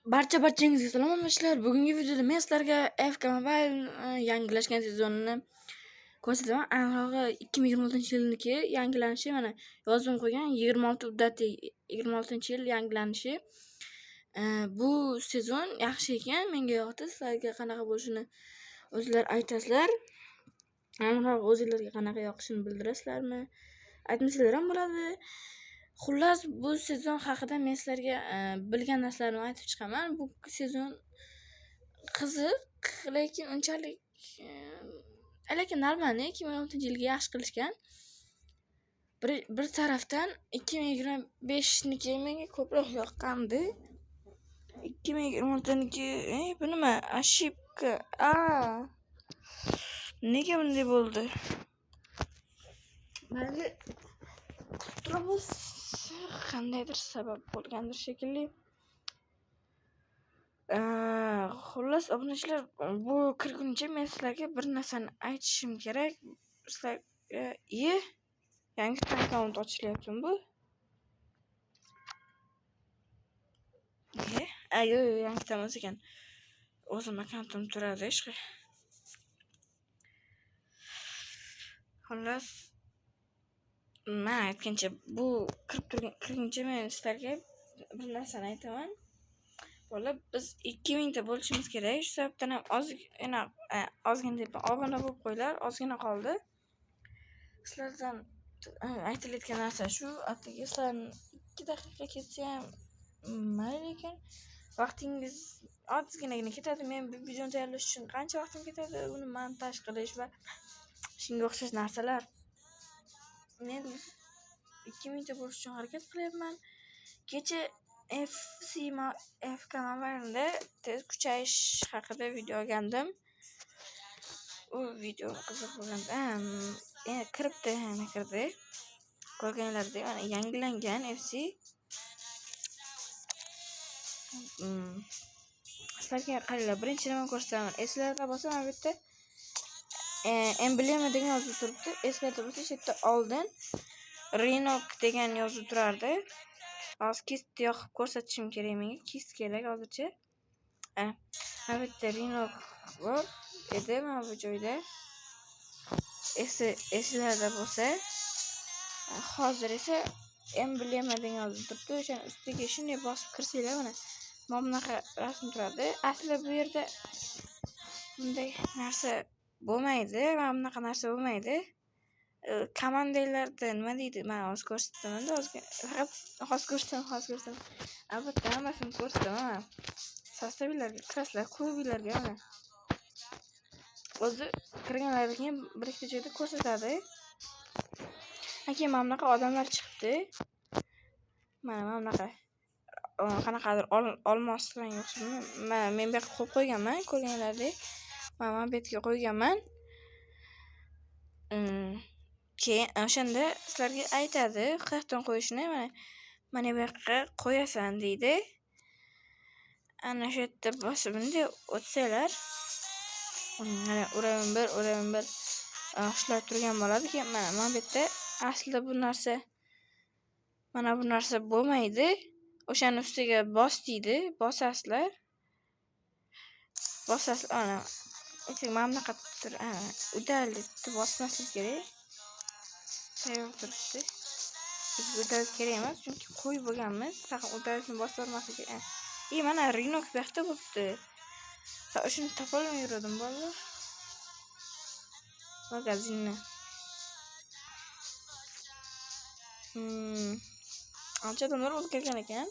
Barchangizga salom do'stlar. Bugungi videoda men sizlarga AFK Mobile yangilashgan sezonini ko'rsataman. Aniqrog'i 2026-yilniki yangilanishi mana yozib qo'ygan 26-yil yangilanishi. Bu sezon yaxshi ekan, menga yoqdi. Sizlarga qanaqa bo'lishini o'zingizlar aytasizlar. Aniqrog'i o'zingizlarga qanaqa yoqishini bildirasizlarmi? Aytmasanglar ham bo'ladi. Xullas, bu sezon haqida men sizlarga bilgan narsalarimni aytib chiqaman. Bu sezon qiziq, lekin unchalik lekin normalniy 2016-yilga yaxshi qilishgan. Bir tarafdan 2025niki menga ko'proq yoqqandi. 2026niki bu nima? Ошибка. Nega bunday bo'ldi? Mayli, turamiz. Qandaydir sabab bo'lgandir shekilli. Xullas, obunachilar, bu kirguncha men sizlarga bir narsani aytishim kerak. Sizlarga yangi akkaunt ochilyapti bu. Yangi emas ekan. O'zim akkauntim turadi ishqi. Xullas, men aytgancha bu kirguncha men sizlarga bir narsani aytaman. Bola, biz 2000 ta bo'lishimiz kerak. Shu sababdan ham ozgina deb obuna bo'lib qo'yinglar. Ozgina qoldi. Sizlardan aytilayotgan narsa shu. Atigi sizlarni 2 daqiqa ketsa ham mayli ekan. Vaqtingiz ozgina ketadi. Men bu videoni tayyorlash uchun qancha vaqtim ketadi? Uni montaj qilish va shunga o'xshash narsalar. Men 2000 ta bo'lish uchun harakat qilyapman. Kecha AFK Mobile'da tez kuchayish haqida video olgandim. U video qiziq bo'lganda kiribdi, kirdi. Ko'rganlaridek, mana yangilangan FC. Sizlarga qaranglar, birinchi nima ko'rsataman. Eslarda bo'lsa, mana bu yerda emblema degan yozib turibdi. Eslarda bo'lsa, shu yerda oldin Rinok degan yozib turardi. Hozir kist yoqib ko'rsatishim kerak menga. Kist kerak hozircha. Mana bu yerda Rinok bor edi, mana bu joyda. Eslarda bo'lsa, hozir esa emblema degan yozib turibdi. O'shaning ustiga shunday bosib kirsanglar, mana bunaqa rasm turadi. Aslida bu yerda bunday narsa bo'lmaydi. Mana bunaqa narsa bo'lmaydi. Komandalarda nima deydi? Men hozir ko'rsataman-da, hozir ko'rsataman. Albatta, hammasini ko'rsataman. Sostavlarga kirasizlar, klublarga mana. O'zi kirganlardan keyin bir ikkita joyda ko'rsatadi. Keyin mana bunaqa odamlar chiqibdi. Mana bunaqa qanaqadir olmos rang o'xshaydi. Men bu yoqqa qo'yib qo'yganman, ko'rganlaridek. Mana bu betga qo'yganman. Keyin o'shanda sizlarga aytadi, qayerdan qo'yishni. Mana bu yoqqa qo'yasan deydi. Ana shu yerda bosib bunday o'tsanglar, mana uraman bir ishlab turgan bo'ladi. Keyin mana bu yerda aslida bu narsa bo'lmaydi. O'shaning ustiga bos deydi, bosasizlar. Ana mana bunaqa udallikni bosmaslik kerak. Tayyor turibdi. Bizga udallik kerak emas, chunki qo'y bo'lganmiz. Faqat udallikni bosib olmaslik kerak. Mana Rinok bu yoqda bo'libdi. Shuni topolmay yurdim bolalar. Magazinni. Ancha odamlar o'zgargan ekan.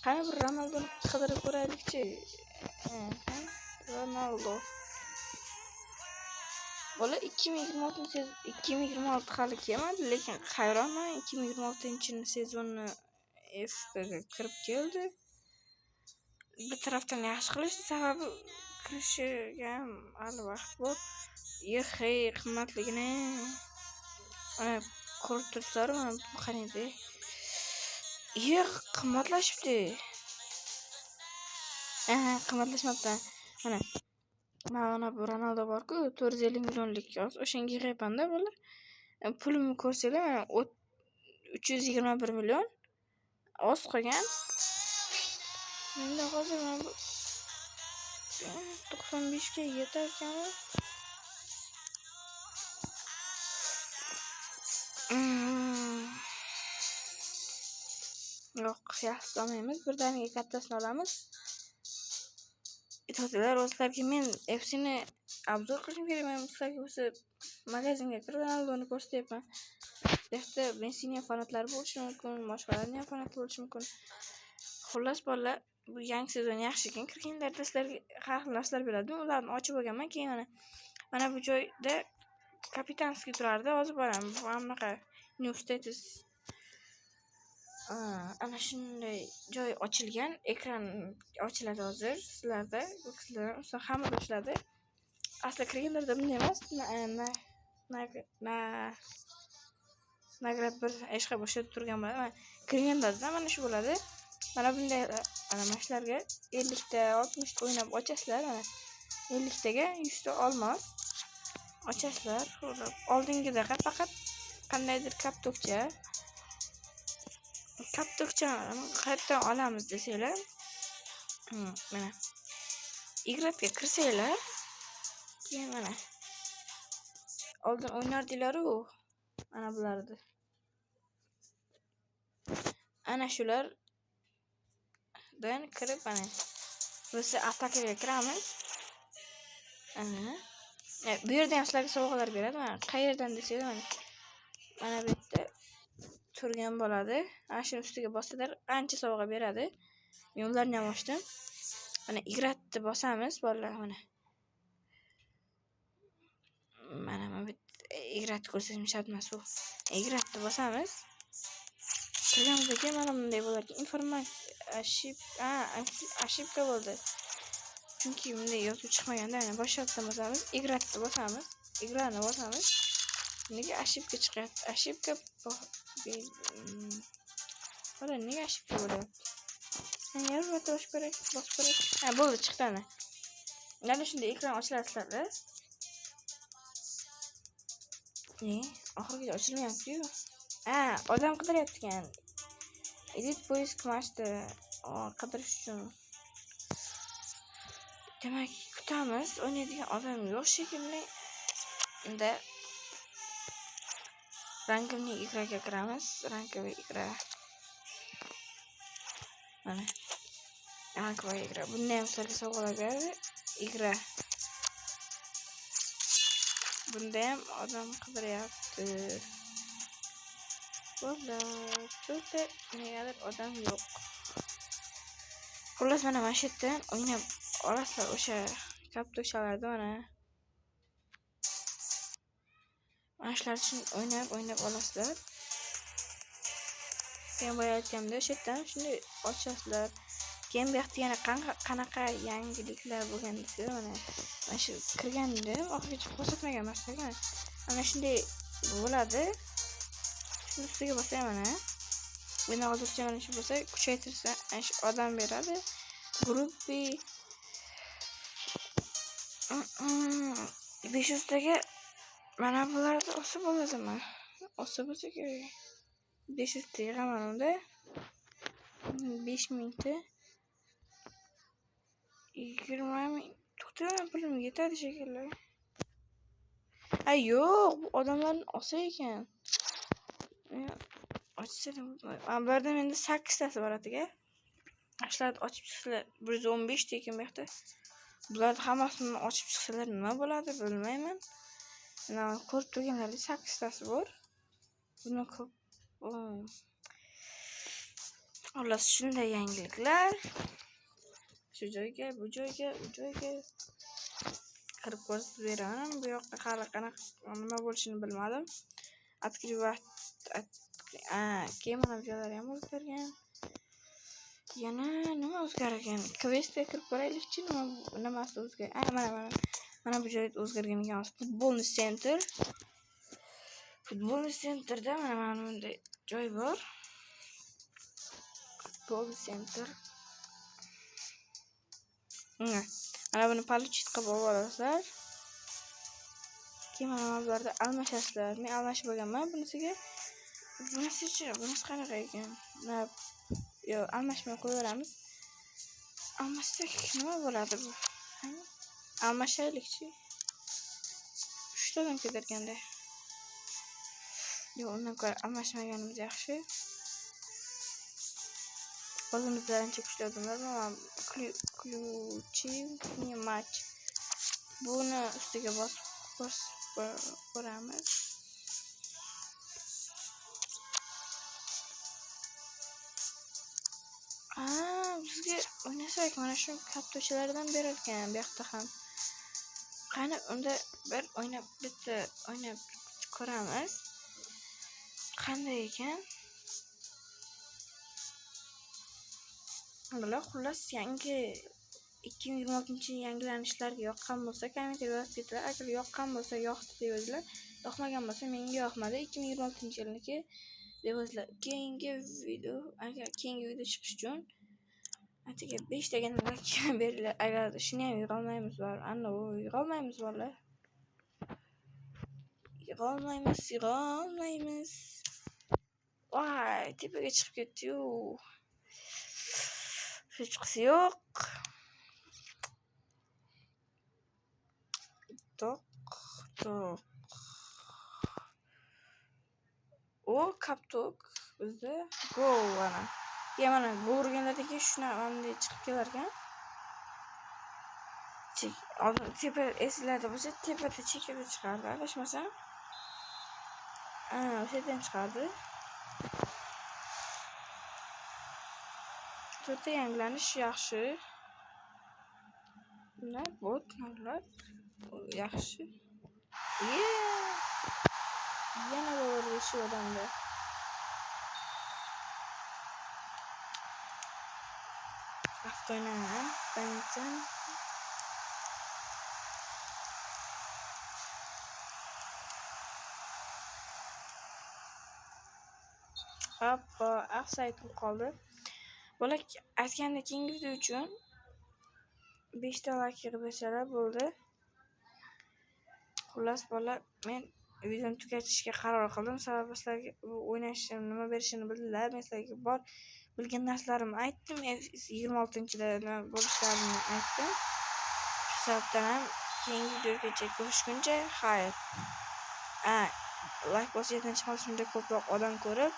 Qani bir Ronaldoni qidirib ko'raylikchi. Ronaldo. Bola 2026 hali kelmadi, lekin hayronman. 2026-sezonni FPga kirib keldi. Bir tarafdan yaxshi qilish sababi kirishiga hali vaqt bor. Qimmatligini ko'rib turibsizlar, mana bu qanday. Qimmatlashibdi. Qimmatlashmabdi. Mana bu Ronaldo bor-ku, 450 millionlik yoz. O'shanga yig'yapman-da bular. Pulimni ko'rsanglar, mana 321 million. Oz qolgan. Menda hozir mana bu 95 ga yetar ekanmi? Yo'q, yaxshisi olmaymiz. Birdaniga kattasini olamiz. Ito'tilar o'zlariga men hepsini obzor qilishim kerak. Men sizlarga o'sha magazinga kirib Ronaldoni ko'rsatyapman. Bu yerda Messi fanatlari bo'lishi mumkin, boshqalarning fanati bo'lishi mumkin. Xullas bolalar, bu yangi sezon yaxshi ekan. Kirganlarda sizlarga har xil narsalar beradi. Ularni ochib olganman. Keyin mana bu joyda kapitanskiy turardi. Hozir boraman. Bu anaqa new status ana shunday joy ochilgan, ekran ochiladi hozir sizlarda. Bu qizlar usta hamma ishladi. Asli kirganlarda bunday emas. Nagrad bir ishqa boshlab turgan bo'ladi. Kirganlarda mana shu bo'ladi. Mana bunday ana mashlarga 50 ta 60 ta o'ynab ochasizlar. Mana 50 taga 100 ta olmos ochasizlar. Oldingida faqat qandaydir kaptokcha qayerdan olamiz desanglar, mana igratga kirsanglar, keyin mana oldin o'ynardinglar-ku, mana bularni. Ana shulardan kirib mana biz atakaga kiramiz. Bu yerda ham sizlarga sovg'alar beradi. Mana qayerdan desanglar, mana bu yerda turgan bo'ladi. Ana shuni ustiga bossalar qancha sovg'a beradi. Men ularni ham ochdim. Mana igratni bosamiz bolalar, mana bu igratni ko'rsatishim shart emas bu. Igratni bosamiz. Kirganimizda mana bunday bo'lar ekan. Informatsiya ошибка bo'ldi. Chunki bunday yozuv chiqmaganda, mana boshqatdan bosamiz. Igratni bosamiz. Igratni bosamiz. Nega ошибка chiqyapti? Ошибка Mana nega ошибка bo'lyapti? Mana yarim marta bosib kerak. Bo'ldi, chiqdi ana. Mana shunday ekran ochiladi sizlarda. Oxirgi ochilmayapti-yu. Odam qidiryapti ekan. Edit poisk qilishdi. Qidirish uchun. Demak, kutamiz. O'ynaydigan odam yo'q shekilli. Unda rangovniy igraga kiramiz. Rangovniy igra. Mana. Rangovniy igra. Bunday ham sizlarga sovg'alar beradi. Igra. Bunda ham odam qidiryapti. Bo'ldi. Negadir odam yo'q. Xullas mana shu yerdan o'ynab olasizlar o'sha kaptokchalarni mana. Mana shular uchun o'ynab olasizlar. Men boya aytganimda o'sha yerdan shunday ochasizlar. Keyin bu yoqda yana qanaqa yangiliklar bo'lgan desanglar, mana shu kirganda oxirigacha ko'rsatmagan narsaga mana shunday bo'ladi. Shuni ustiga bosay mana. Buni hozircha mana shu bo'lsa, kuchaytirsa ana shu odam beradi. Gruppi 500 taga mana bularni olsa bo'ladimi? Olsa bo'lsa kerak. 500 ta yig'aman unda. 5000 ta 20 ming. To'xtayman, pulim yetadi shekilli. Yo'q, bu odamlarni olsa ekan. Ochsam, bularda menda 8 tasi bor atiga. Ashlarni ochib chiqsalar 115 ta ekan bu yoqda. Bularni hammasini ochib chiqsalar nima bo'ladi bilmayman. Mana ko'rib turganlarda 8 tasi bor. Buni ko'p. Xullas shunday yangiliklar. Shu joyga, bu joyga kirib ko'rsatib beraman. Bu yoqda hali qanaqa nima bo'lishini bilmadim. Открывать. Keyin mana bu joylar ham o'zgargan. Yana nima o'zgargan? Questga kirib ko'raylikchi, nimasi o'zgargan? Mana bu joy o'zgargan ekan. Futbolni center. Futbolni centerda mana bunday joy bor. Futbolni center. Mana buni получить qilib olasizlar. Keyin mana bularda almashasizlar. Men almashib olganman bunisiga. Bunisi qanaqa ekan? Yo'q, almashmay qo'yaveramiz. almashsak nima bo'ladi bu? Almashaylikchi. 3 tadan ketarganda. Yo'q, undan ko'ra almashmaganimiz yaxshi. O'zimizda ancha kuchli odamlar bor. Ключи match. Buni ustiga bosib ko'ramiz. Bizga o'ynasak mana shu kaptochalardan berar ekan bu yoqda ham. Qani unda bir bitta o'ynab ko'ramiz. Qanday ekan? Bular xullas yangi 2026 yangilanishlarga yoqqan bo'lsa, kommentar yozib ketinglar. Agar yoqqan bo'lsa yoqdi deb yozinglar. Yoqmagan bo'lsa menga yoqmadi. 2026-yilniki deb yozinglar. Keyingi video chiqish uchun atiga 5 tagan like beringlar. Agar shuni ham yig'olmaymiz bor. Yig'olmaymiz bolalar. Yig'olmaymiz. Voy, tepaga chiqib ketdi-yu. Hech qisi yo'q. Toq. O kaptok bizda go ana. Mana go urganlardagi shuna bunday chiqib kelar ekan. Tepa eslarda bo'lsa tepada chekada chiqardi. Adashmasam. O'shadan chiqardi. To'rtta yangilanish yaxshi. Bunlar botlar yaxshi. Yana bor shu odamda. Avtoynaman. Bantan. Offside qoldi. Bola aytgandek keyingi video uchun 5 ta like yig'ib bersalar bo'ldi. Xullas bola men videoni tugatishga qaror qildim. Sababi sizlarga o'ynashim nima berishini bildilar. Men sizlarga bor bilgan narsalarimni aytdim. 26-da nima bo'lishlarini aytdim. Shu sababdan ham keyingi videogacha ko'rishguncha xayr. Like bosib 7-chi shunday ko'proq odam ko'rib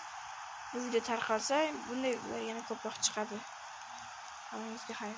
bu video tarqalsa, bunday videolar yana ko'proq chiqadi. Hammangizga xayr.